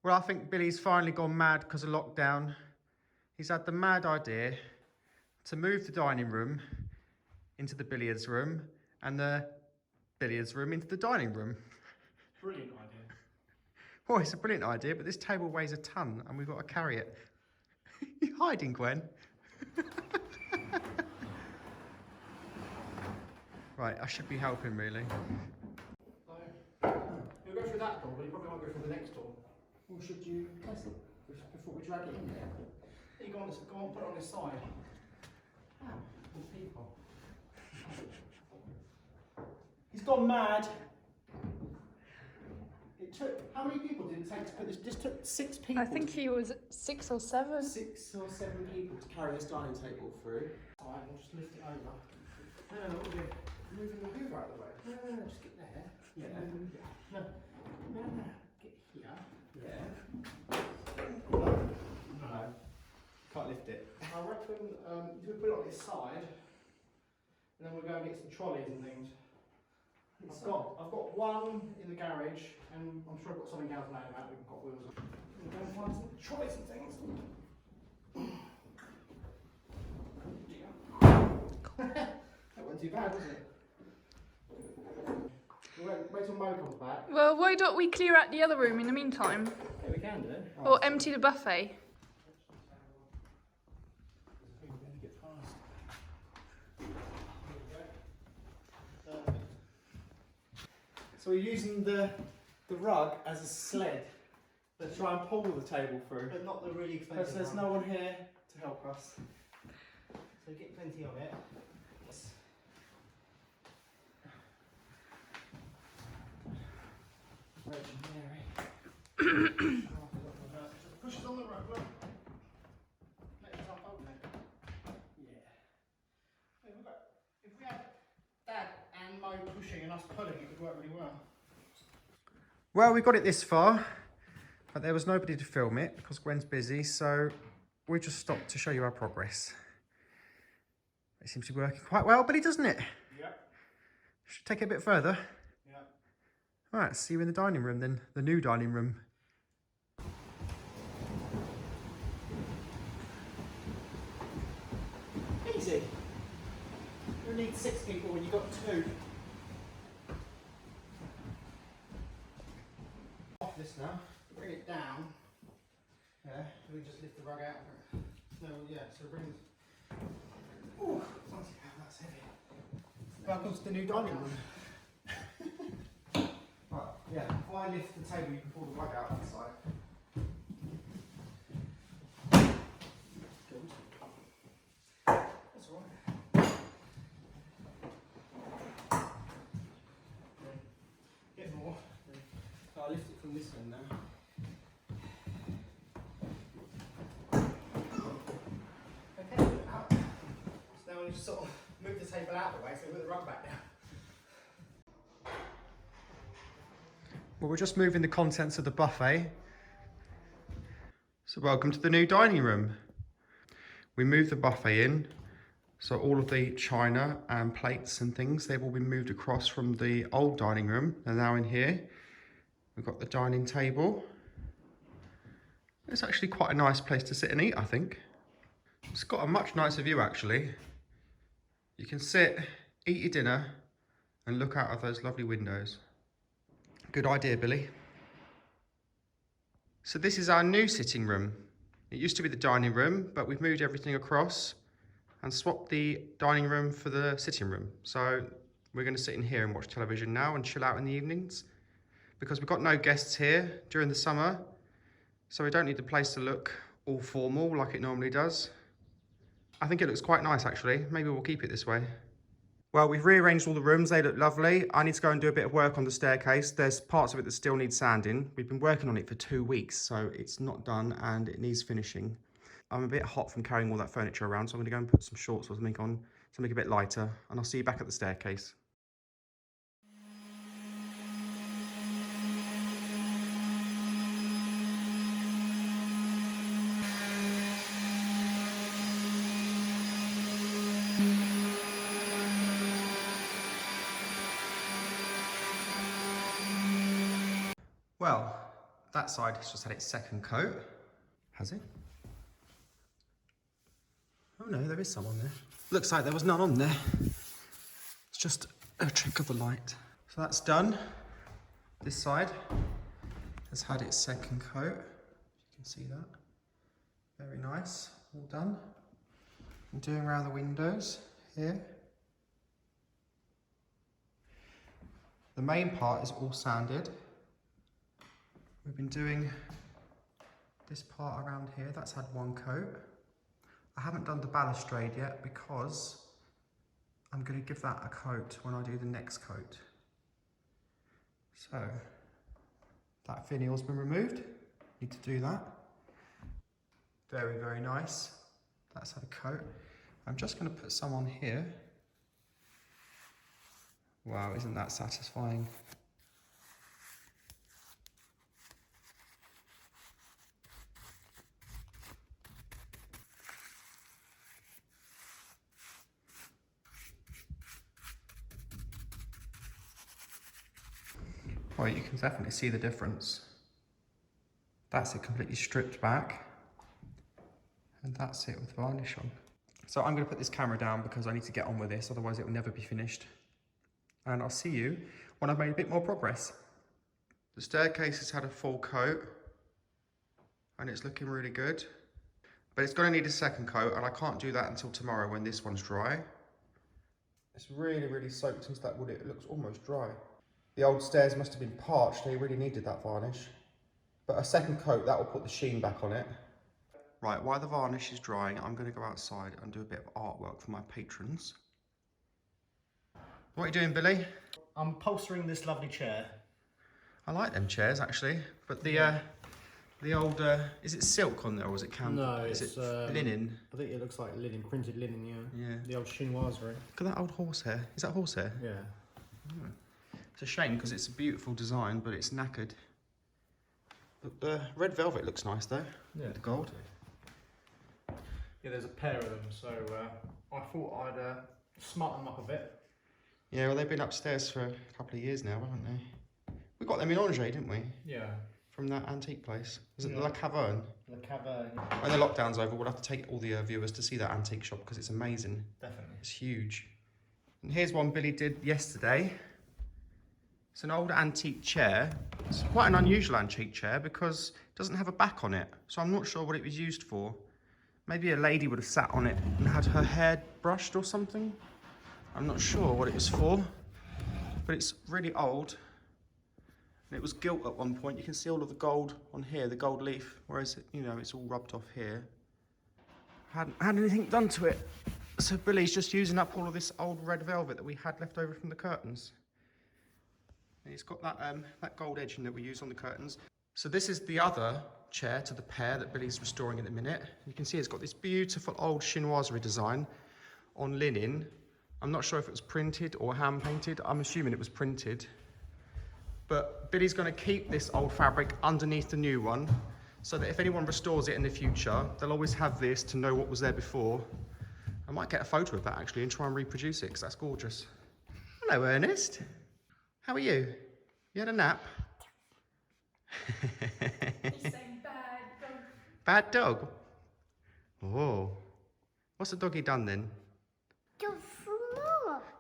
Well, I think Billy's finally gone mad because of lockdown. He's had the mad idea to move the dining room into the billiards room and the billiards room into the dining room. Brilliant idea. Well, it's a brilliant idea, but this table weighs a ton and we've got to carry it. You're hiding, Gwen. Right, I should be helping, really. So, you'll go through that door, but you probably won't go through the next door. Or should you test it before we drag it in there? You go on, put it on this side. Ah, there's people. He's gone mad. It took, how many people did it take to put this? This took 6 people. I think he was 6 or 7. 6 or 7 people to carry this dining table through. Alright, we'll just lift it over. No, we're moving the hoover out of the way. No, just get there. Yeah. No, get here. Yeah. No. Can't lift it. I reckon we put it on this side, and then we'll go and get some trolleys and things. I've got one in the garage, and I'm sure I've got something else laying about. We've got wheels on. We'll go and find some trolleys and things. That wasn't too bad, was it? Wait till Mo comes back. Well, why don't we clear out the other room in the meantime? Yeah, we can do. Or empty the buffet? So we're using the rug as a sled to try and pull the table through. But not the really expensive because there's no one here to help us. So get plenty of it. Yes. Just push us on the rug, look. Let us unfold it. Yeah. If we had Dad and Mo pushing and us pulling, it would work really well. Well, we got it this far, but there was nobody to film it because Gwen's busy, so we just stopped to show you our progress. It seems to be working quite well, Billy, doesn't it? Yeah. Should take it a bit further. Yeah. All right, see you in the dining room then, the new dining room. Easy. You need 6 people when you've got 2. Off this now. Bring it down. Yeah. We just lift the rug out. No, yeah. So bring it. Oh, that's heavy. Welcome to the new dining room. Right. Yeah. If I lift the table, you can pull the rug out that side. Good. That's all right. Get more. So I'll lift it from this end now. Okay, out. So now we just sort of move the table out of the way so we put the rug back down. Well, we're just moving the contents of the buffet. So welcome to the new dining room. We moved the buffet in, so all of the china and plates and things, they've all been moved across from the old dining room. They're now in here. We've got the dining table. It's actually quite a nice place to sit and eat, I think. It's got a much nicer view, actually. You can sit, eat your dinner, and look out of those lovely windows. Good idea, Billy. So this is our new sitting room. It used to be the dining room, but we've moved everything across and swapped the dining room for the sitting room. So we're going to sit in here and watch television now and chill out in the evenings because we've got no guests here during the summer. So we don't need the place to look all formal like it normally does. I think it looks quite nice, actually. Maybe we'll keep it this way. Well, we've rearranged all the rooms. They look lovely. I need to go and do a bit of work on the staircase. There's parts of it that still need sanding. We've been working on it for 2 weeks, so it's not done and it needs finishing. I'm a bit hot from carrying all that furniture around, so I'm gonna go and put some shorts or something on, something a bit lighter, and I'll see you back at the staircase. Well, That side has just had its second coat. Has it? Oh no, there is some on there. Looks like there was none on there. It's just a trick of the light. So that's done. This side has had its second coat. You can see that. Very nice, all done. I'm doing around the windows here. The main part is all sanded. We've been doing this part around here, that's had one coat. I haven't done the balustrade yet because I'm going to give that a coat when I do the next coat. So, that finial's been removed. Need to do that. Very, very nice. That's had a coat. I'm just going to put some on here. Wow, isn't that satisfying? Well, you can definitely see the difference. That's it completely stripped back. And that's it with varnish on. So I'm going to put this camera down because I need to get on with this, otherwise it will never be finished. And I'll see you when I've made a bit more progress. The staircase has had a full coat and it's looking really good. But it's going to need a second coat and I can't do that until tomorrow when this one's dry. It's really, really soaked into that wood. It looks almost dry. The old stairs must have been parched. They really needed that varnish. But a second coat, that will put the sheen back on it. Right, while the varnish is drying, I'm going to go outside and do a bit of artwork for my patrons. What are you doing, Billy? I'm upholstering this lovely chair. I like them chairs, actually. But the old, is it silk on there or is it canvas? No, is it's it linen? I think it looks like linen, printed linen, yeah. Yeah. The old chinoiserie. Look at that old horsehair. Is that horsehair? Yeah. Oh. It's a shame because it's a beautiful design, but it's knackered. But the red velvet looks nice though. Yeah. The gold. Yeah, there's a pair of them, so I thought I'd smarten them up a bit. Yeah, well they've been upstairs for a couple of years now, haven't they? We got them in Angers, didn't we? Yeah. From that antique place. Was it Yeah. La Caverne? The Caverne. When the lockdown's over, we'll have to take all the viewers to see that antique shop because it's amazing. Definitely. It's huge. And here's one Billy did yesterday. It's an old antique chair. It's quite an unusual antique chair because it doesn't have a back on it. So I'm not sure what it was used for. Maybe a lady would have sat on it and had her hair brushed or something. I'm not sure what it was for, but it's really old. And it was gilt at one point. You can see all of the gold on here, the gold leaf, whereas, you know, it's all rubbed off here. Hadn't had anything done to it. So Billy's just using up all of this old red velvet that we had left over from the curtains. And it's got that, that gold edging that we use on the curtains. So this is the other chair to the pair that Billy's restoring in a minute. You can see it's got this beautiful old chinoiserie design on linen. I'm not sure if it was printed or hand painted. I'm assuming it was printed. But Billy's going to keep this old fabric underneath the new one so that if anyone restores it in the future, they'll always have this to know what was there before. I might get a photo of that actually and try and reproduce it because that's gorgeous. Hello, Ernest. How are you? You had a nap? He's saying bad dog. Bad dog? Oh. What's the doggy done then?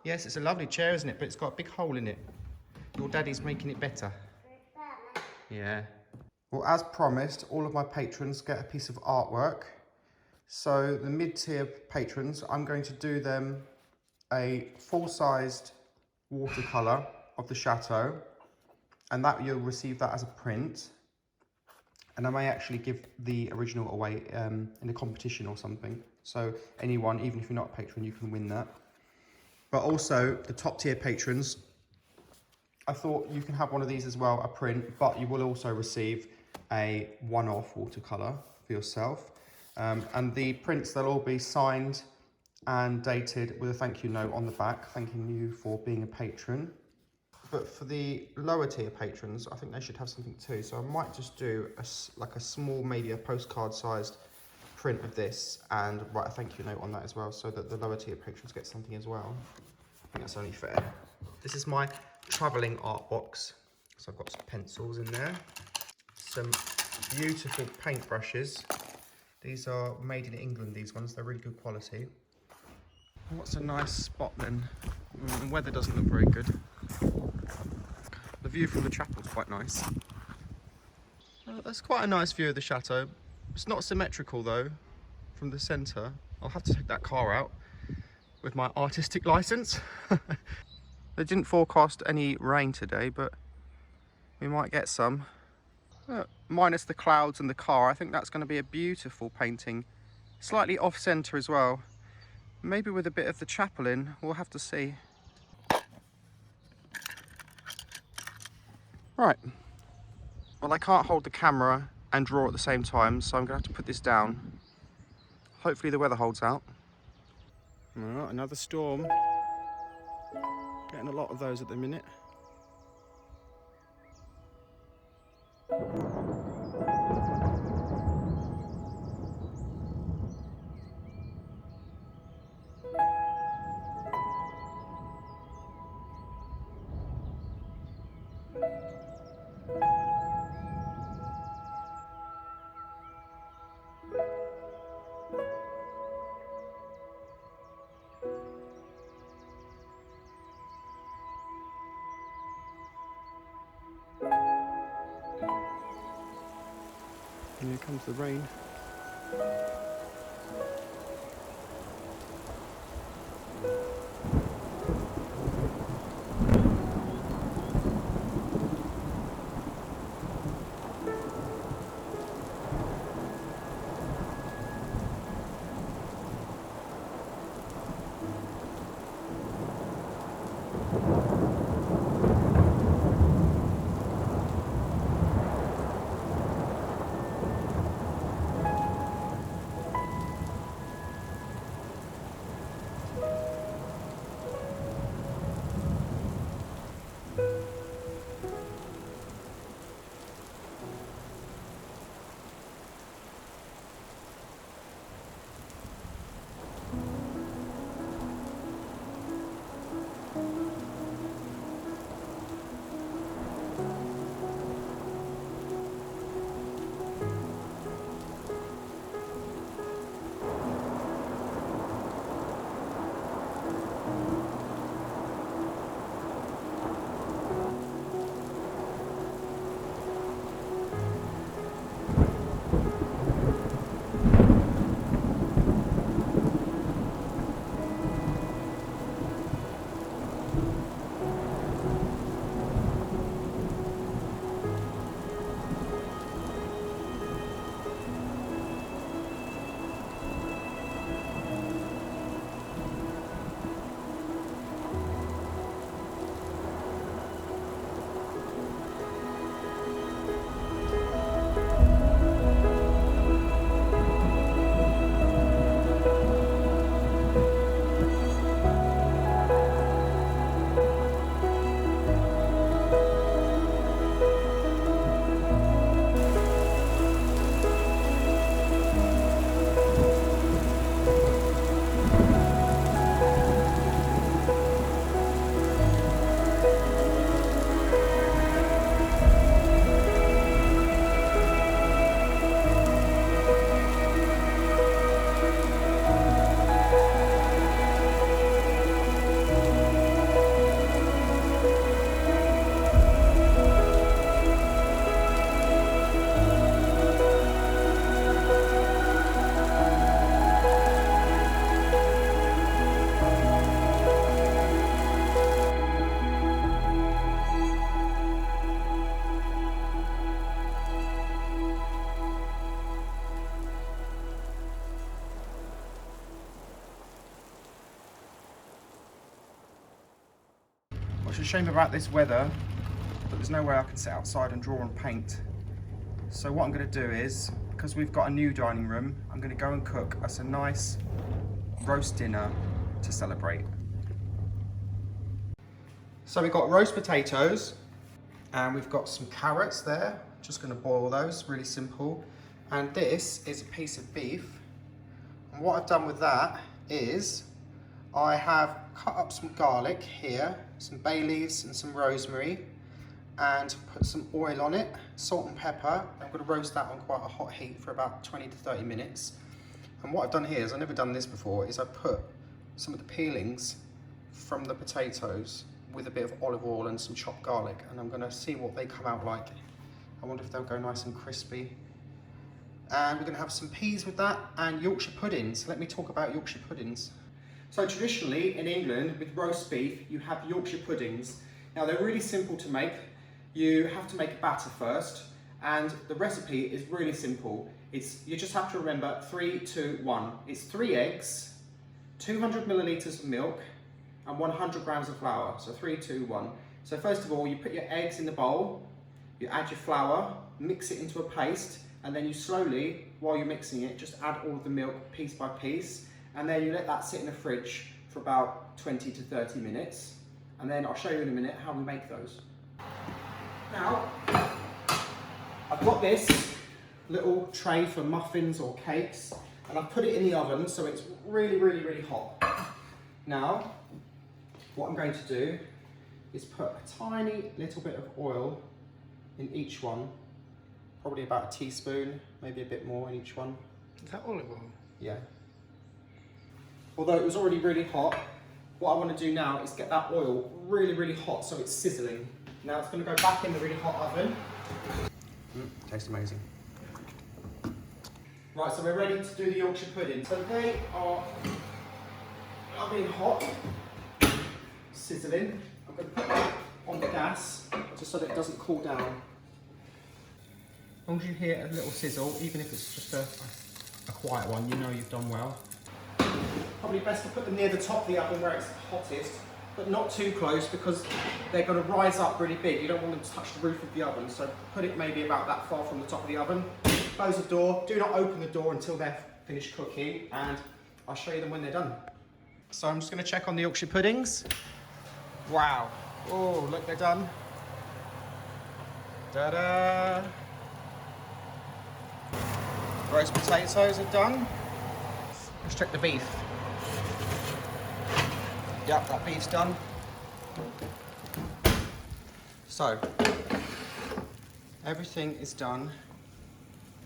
Yes, it's a lovely chair, isn't it? But it's got a big hole in it. Your daddy's making it better. Yeah. Well, as promised, all of my patrons get a piece of artwork. So the mid-tier patrons, I'm going to do them a full-sized watercolour of the Chateau. And that you'll receive that as a print. And I may actually give the original away in a competition or something. So anyone, even if you're not a patron, you can win that. But also the top tier patrons, I thought you can have one of these as well, a print, but you will also receive a one-off watercolour for yourself. And the prints, they'll all be signed and dated with a thank you note on the back, thanking you for being a patron. But for the lower tier patrons, I think they should have something too. So I might just do like a small, maybe a postcard sized print of this and write a thank you note on that as well so that the lower tier patrons get something as well. I think that's only fair. This is my travelling art box. So I've got some pencils in there, some beautiful paint brushes. These are made in England, these ones, they're really good quality. What's a nice spot then? The weather doesn't look very good. The view from the chapel's quite nice. That's quite a nice view of the chateau. It's not symmetrical though, from the centre. I'll have to take that car out with my artistic licence. They didn't forecast any rain today, but we might get some. Minus the clouds and the car, I think that's going to be a beautiful painting. Slightly off-centre as well. Maybe with a bit of the chapel in, we'll have to see. Right. Well, I can't hold the camera and draw at the same time, so I'm going to have to put this down. Hopefully the weather holds out. Oh, another storm. Getting a lot of those at the minute. And here comes the rain. What's a shame about this weather, but there's no way I can sit outside and draw and paint. So what I'm going to do is, because we've got a new dining room, I'm going to go and cook us a nice roast dinner to celebrate. So we've got roast potatoes and we've got some carrots there. Just going to boil those, really simple. And this is a piece of beef. And what I've done with that is I have cut up some garlic here, some bay leaves and some rosemary, and put some oil on it, salt and pepper. I'm going to roast that on quite a hot heat for about 20 to 30 minutes. And what I've done here is, I've never done this before, is I've put some of the peelings from the potatoes with a bit of olive oil and some chopped garlic, and I'm going to see what they come out like. I wonder if they'll go nice and crispy. And we're going to have some peas with that and Yorkshire puddings. Let me talk about Yorkshire puddings. So traditionally in England with roast beef you have Yorkshire puddings. Now they're really simple to make. You have to make a batter first, and the recipe is really simple. You just have to remember 3, 2, 1. It's 3 eggs, 200 millilitres of milk and 100 grams of flour. So 3, 2, 1. So first of all you put your eggs in the bowl, you add your flour, mix it into a paste, and then you slowly, while you're mixing it, just add all of the milk piece by piece, and then you let that sit in the fridge for about 20 to 30 minutes. And then I'll show you in a minute how we make those. Now, I've got this little tray for muffins or cakes, and I've put it in the oven so it's really, really, really hot. Now, what I'm going to do is put a tiny little bit of oil in each one, probably about a teaspoon, maybe a bit more in each one. Is that olive oil? Yeah. Although it was already really hot, what I want to do now is get that oil really, really hot so it's sizzling. Now it's going to go back in the really hot oven. Tastes amazing. Right, so we're ready to do the Yorkshire pudding. So they are being hot, sizzling. I'm going to put that on the gas just so that it doesn't cool down. As long as you hear a little sizzle, even if it's just a quiet one, you know you've done well. Probably best to put them near the top of the oven where it's hottest, but not too close because they're going to rise up really big. You don't want them to touch the roof of the oven, so put it maybe about that far from the top of the oven. Close the door, do not open the door until they're finished cooking, and I'll show you them when they're done. So I'm just going to check on the Yorkshire puddings. Wow. Oh, look, they're done. Ta-da! Roast potatoes are done. Let's check the beef. Yep, that beef's done. So, everything is done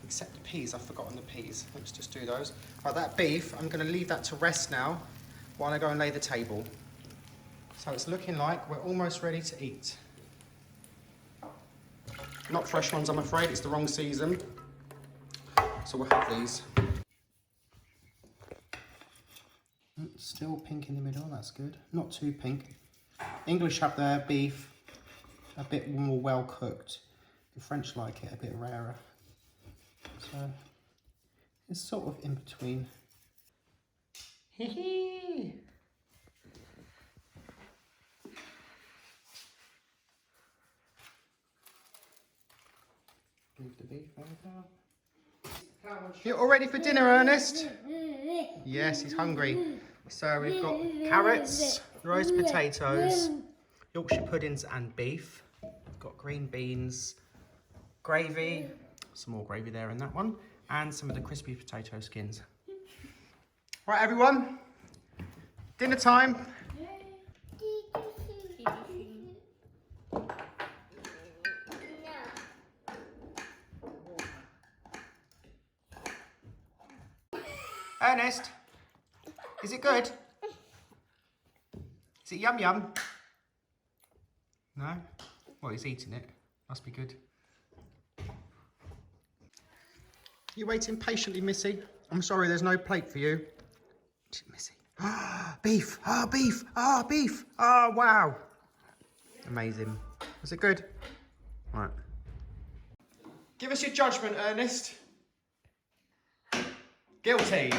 except the peas. I've forgotten the peas. Let's just do those. Right, that beef, I'm going to leave that to rest now while I go and lay the table. So it's looking like we're almost ready to eat. Not fresh ones, I'm afraid. It's the wrong season. So we'll have these. Still pink in the middle, that's good. Not too pink. English have their beef a bit more well cooked. The French like it a bit rarer. So it's sort of in between. Hee. Move the beef over. You're all ready for dinner, Ernest? Yes, he's hungry. So we've got carrots, roast potatoes, Yorkshire puddings and beef. We've got green beans, gravy, some more gravy there in that one, and some of the crispy potato skins. Right, everyone, dinner time. Ernest, is it good? Is it yum yum? No? Well, he's eating it. Must be good. You waiting patiently, Missy? I'm sorry, there's no plate for you. Missy. Beef! Ah, beef! Ah, beef! Ah, wow! Amazing. Was it good? Right. Give us your judgment, Ernest. Guilty.